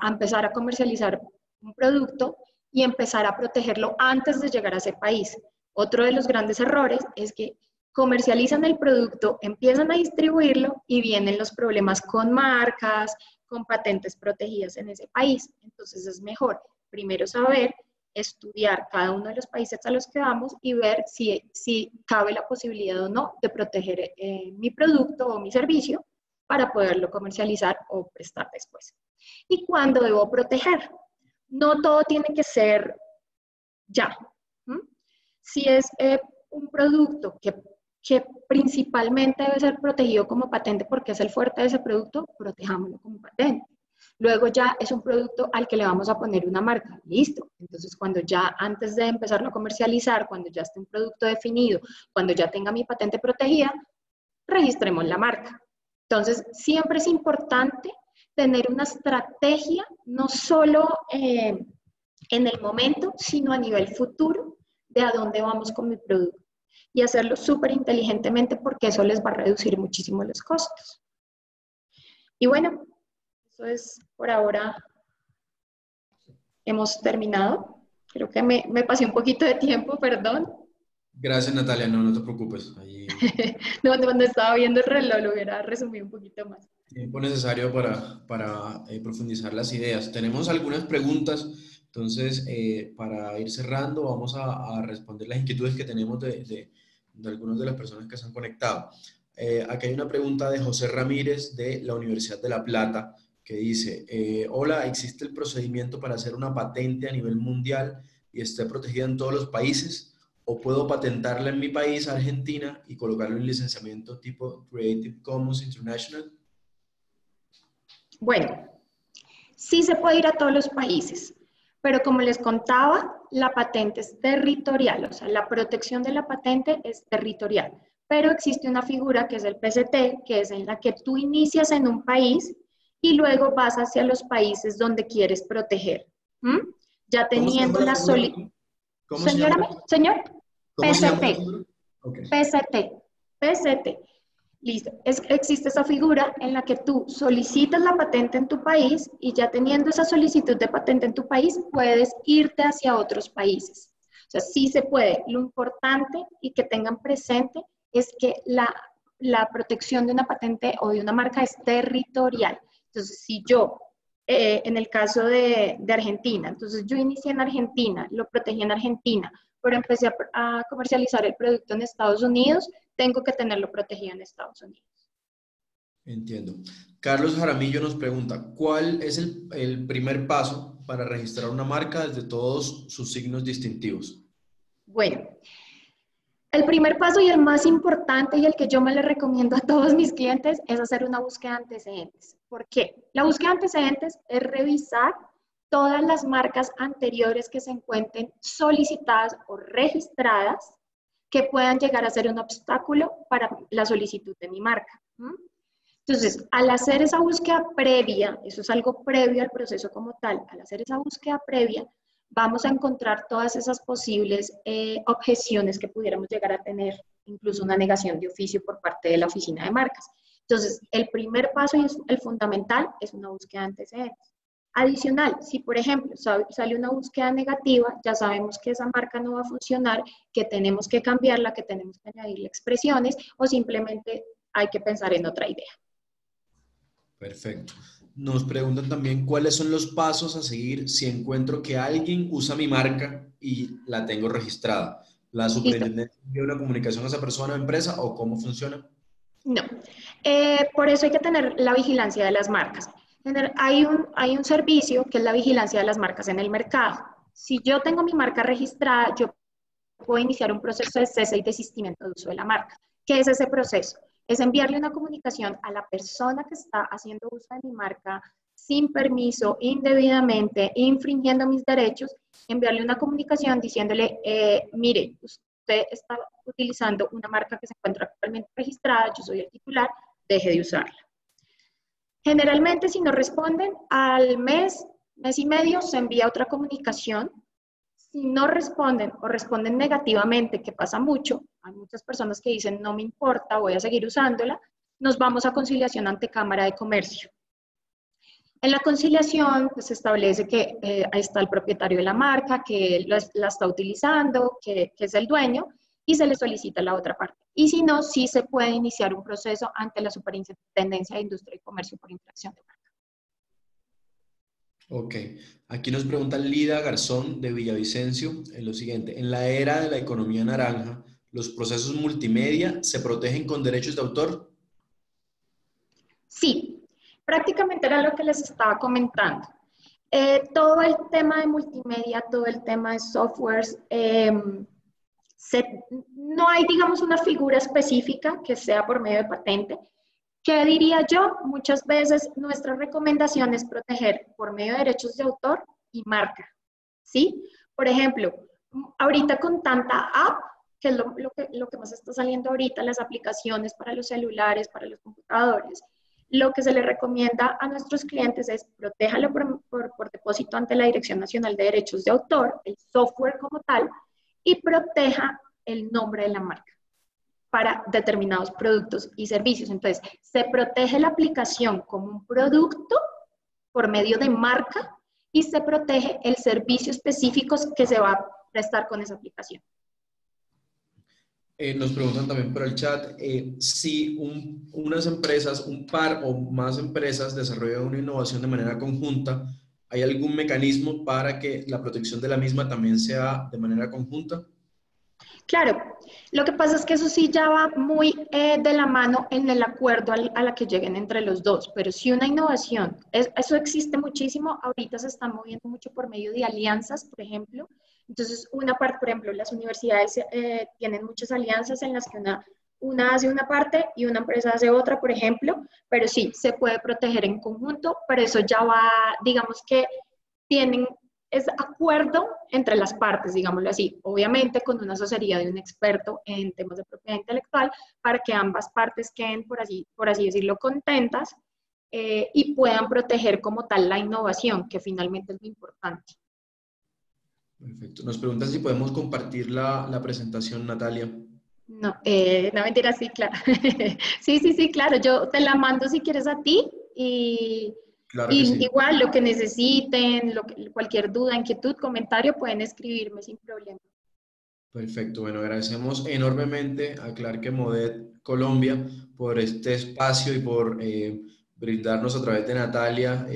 Speaker 2: empezar a comercializar un producto y empezar a protegerlo antes de llegar a ese país. Otro de los grandes errores es que comercializan el producto, empiezan a distribuirlo y vienen los problemas con marcas, con patentes protegidas en ese país. Entonces es mejor primero saber, estudiar cada uno de los países a los que vamos y ver si cabe la posibilidad o no de proteger mi producto o mi servicio para poderlo comercializar o prestar después. ¿Y cuándo debo proteger? No todo tiene que ser ya. Si es un producto que principalmente debe ser protegido como patente porque es el fuerte de ese producto, protejámoslo como patente. Luego ya es un producto al que le vamos a poner una marca, listo. Entonces cuando ya antes de empezarlo a comercializar, cuando ya esté un producto definido, cuando ya tenga mi patente protegida, registremos la marca. Entonces siempre es importante tener una estrategia, no solo en el momento, sino a nivel futuro, de a dónde vamos con mi producto. Y hacerlo súper inteligentemente porque eso les va a reducir muchísimo los costos. Y bueno, eso es por ahora. Hemos terminado. Creo que me pasé un poquito de tiempo, perdón.
Speaker 1: Gracias, Natalia. No, no te preocupes. Ahí
Speaker 2: Cuando estaba viendo el reloj lo hubiera resumido un poquito más.
Speaker 1: tiempo necesario para profundizar las ideas. Tenemos algunas preguntas, entonces para ir cerrando vamos a responder las inquietudes que tenemos de algunas de las personas que se han conectado. Aquí hay una pregunta de José Ramírez de la Universidad de La Plata que dice, hola, ¿existe el procedimiento para hacer una patente a nivel mundial y esté protegida en todos los países? ¿O puedo patentarla en mi país, Argentina, y colocarlo en licenciamiento tipo Creative Commons International?
Speaker 2: Bueno, sí se puede ir a todos los países, pero como les contaba, la patente es territorial, o sea, la protección de la patente es territorial, pero existe una figura que es el PCT, que es en la que tú inicias en un país y luego vas hacia los países donde quieres proteger. Ya
Speaker 1: ¿Cómo se llama
Speaker 2: teniendo
Speaker 1: la
Speaker 2: la
Speaker 1: figura? ¿Cómo se llama la figura?
Speaker 2: Señor,
Speaker 1: ¿Cómo se llama la
Speaker 2: PCT,
Speaker 1: figura? Okay.
Speaker 2: PCT. Listo. Existe esa figura en la que tú solicitas la patente en tu país y ya teniendo esa solicitud de patente en tu país, puedes irte hacia otros países. O sea, sí se puede. Lo importante y que tengan presente es que la protección de una patente o de una marca es territorial. Entonces, si yo, en el caso de Argentina, entonces yo inicié en Argentina, lo protegí en Argentina, pero empecé a comercializar el producto en Estados Unidos, tengo que tenerlo protegido en Estados Unidos.
Speaker 1: Entiendo. Carlos Jaramillo nos pregunta, ¿cuál es el primer paso para registrar una marca desde todos sus signos distintivos?
Speaker 2: Bueno, el primer paso y el más importante y el que yo me le recomiendo a todos mis clientes es hacer una búsqueda de antecedentes. ¿Por qué? La búsqueda de antecedentes es revisar todas las marcas anteriores que se encuentren solicitadas o registradas que puedan llegar a ser un obstáculo para la solicitud de mi marca. Entonces, al hacer esa búsqueda previa, eso es algo previo al proceso como tal, al hacer esa búsqueda previa, vamos a encontrar todas esas posibles objeciones que pudiéramos llegar a tener, incluso una negación de oficio por parte de la oficina de marcas. Entonces, el primer paso y el fundamental es una búsqueda de antecedentes. Adicional, si por ejemplo sale una búsqueda negativa, ya sabemos que esa marca no va a funcionar, que tenemos que cambiarla, que tenemos que añadirle expresiones o simplemente hay que pensar en otra idea.
Speaker 1: Perfecto. Nos preguntan también cuáles son los pasos a seguir si encuentro que alguien usa mi marca y la tengo registrada. ¿La superintendencia envía una comunicación a esa persona o empresa o cómo funciona?
Speaker 2: No. Por eso hay que tener la vigilancia de las marcas. Hay un servicio que es la vigilancia de las marcas en el mercado. Si yo tengo mi marca registrada, yo puedo iniciar un proceso de cese y desistimiento de uso de la marca. ¿Qué es ese proceso? Es enviarle una comunicación a la persona que está haciendo uso de mi marca sin permiso, indebidamente, infringiendo mis derechos, enviarle una comunicación diciéndole, mire, usted está utilizando una marca que se encuentra actualmente registrada, yo soy el titular, deje de usarla. Generalmente, si no responden, al mes y medio, se envía otra comunicación. Si no responden o responden negativamente, que pasa mucho, hay muchas personas que dicen, no me importa, voy a seguir usándola, nos vamos a conciliación ante Cámara de Comercio. En la conciliación pues, se establece que ahí está el propietario de la marca, que la está utilizando, que es el dueño, y se le solicita la otra parte. y si no, sí se puede iniciar un proceso ante la Superintendencia de Industria y Comercio por infracción de marca.
Speaker 1: Ok, aquí nos pregunta Lida Garzón de Villavicencio lo siguiente: en la era de la economía naranja, ¿los procesos multimedia se protegen con derechos de autor?
Speaker 2: Sí, prácticamente era lo que les estaba comentando. Todo el tema de multimedia, todo el tema de softwares, no hay, digamos, una figura específica que sea por medio de patente. ¿Qué diría yo? Muchas veces nuestra recomendación es proteger por medio de derechos de autor y marca, ¿sí? Por ejemplo, ahorita con tanta app, que es lo que más está saliendo ahorita, las aplicaciones para los celulares, para los computadores, lo que se le recomienda a nuestros clientes es protéjalo por depósito ante la Dirección Nacional de Derechos de Autor, el software como tal, y proteja el nombre de la marca para determinados productos y servicios. Entonces, se protege la aplicación como un producto por medio de marca y se protege el servicio específico que se va a prestar con esa aplicación.
Speaker 1: Nos preguntan también por el chat si unas empresas, un par o más empresas desarrollan una innovación de manera conjunta, ¿hay algún mecanismo para que la protección de la misma también sea de manera conjunta?
Speaker 2: Claro, lo que pasa es que eso sí ya va muy de la mano en el acuerdo a la que lleguen entre los dos, pero si una innovación, eso existe muchísimo, ahorita se está moviendo mucho por medio de alianzas, por ejemplo. Entonces, una parte, por ejemplo, las universidades tienen muchas alianzas en las que una hace una parte y una empresa hace otra, por ejemplo, pero sí, se puede proteger en conjunto, pero eso ya va, digamos que tienen es acuerdo entre las partes, digámoslo así, obviamente con una asesoría de un experto en temas de propiedad intelectual para que ambas partes queden, por así decirlo, contentas y puedan proteger como tal la innovación, que finalmente es lo importante.
Speaker 1: Perfecto. Nos preguntan si podemos compartir la presentación, Natalia.
Speaker 2: No, no mentira, sí, claro. Sí, claro, yo te la mando si quieres a ti
Speaker 1: Claro que
Speaker 2: y
Speaker 1: sí.
Speaker 2: igual lo que necesiten, cualquier duda, inquietud, comentario, pueden escribirme sin problema.
Speaker 1: Perfecto. Bueno, agradecemos enormemente a Clarke Modet Colombia por este espacio y por brindarnos a través de Natalia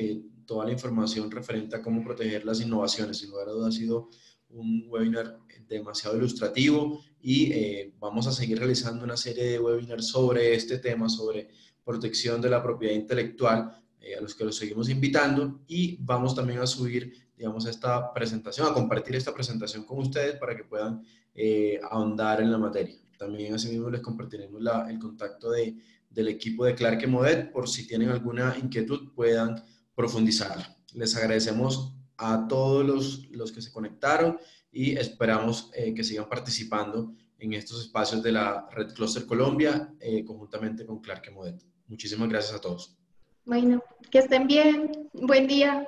Speaker 1: toda la información referente a cómo proteger las innovaciones. Sin lugar a dudas ha sido un webinar demasiado ilustrativo y vamos a seguir realizando una serie de webinars sobre este tema, sobre protección de la propiedad intelectual, a los que los seguimos invitando, y vamos también a subir, digamos, esta presentación, a compartir esta presentación con ustedes para que puedan ahondar en la materia. También asimismo les compartiremos el contacto del equipo de Clarke Modet por si tienen alguna inquietud puedan profundizarla. Les agradecemos a todos los que se conectaron y esperamos que sigan participando en estos espacios de la Red Cluster Colombia conjuntamente con Clarke Modet. Muchísimas gracias a todos.
Speaker 2: Bueno, que estén bien. Buen día.